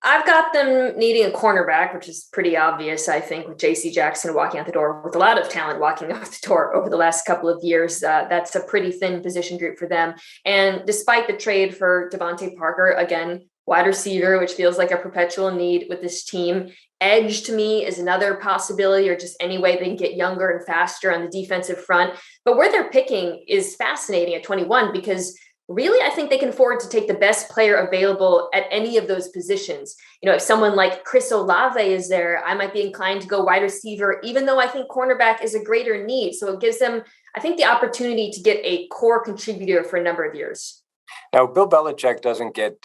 I've got them needing a cornerback, which is pretty obvious, I think, with J.C. Jackson walking out the door, with a lot of talent walking out the door over the last couple of years. That's a pretty thin position group for them. And despite the trade for Devontae Parker, again, wide receiver, which feels like a perpetual need with this team. Edge to me is another possibility, or just any way they can get younger and faster on the defensive front. But where they're picking is fascinating at 21 because really, I think they can afford to take the best player available at any of those positions. You know, if someone like Chris Olave is there, I might be inclined to go wide receiver, even though I think cornerback is a greater need. So it gives them, I think, the opportunity to get a core contributor for a number of years. Now, Bill Belichick doesn't get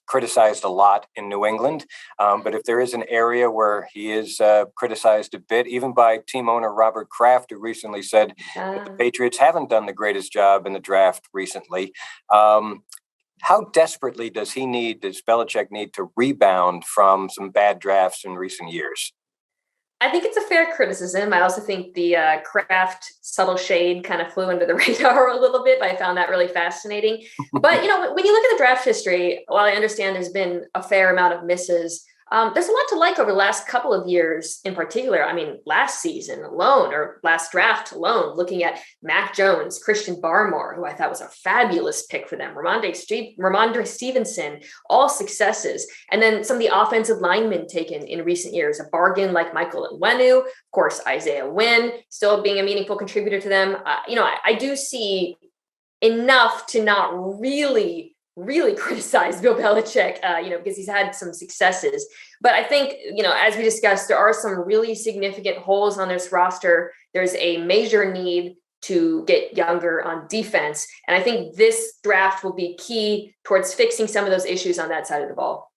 criticized a lot in New England, but if there is an area where he is criticized a bit, even by team owner Robert Kraft, who recently said that the Patriots haven't done the greatest job in the draft recently. How desperately does Belichick need to rebound from some bad drafts in recent years? I think it's a fair criticism. I also think the Kraft subtle shade kind of flew under the radar a little bit, but I found that really fascinating. But, you know, when you look at the draft history, while I understand there's been a fair amount of misses, there's a lot to like over the last couple of years in particular. I mean, last season alone, or last draft alone, looking at Mac Jones, Christian Barmore, who I thought was a fabulous pick for them, Ramondre Stevenson, all successes. And then some of the offensive linemen taken in recent years, a bargain like Michael Onwenu, of course, Isaiah Wynn, still being a meaningful contributor to them. I do see enough to not really criticize Bill Belichick, because he's had some successes. But I think, as we discussed, there are some really significant holes on this roster. There's a major need to get younger on defense. And I think this draft will be key towards fixing some of those issues on that side of the ball.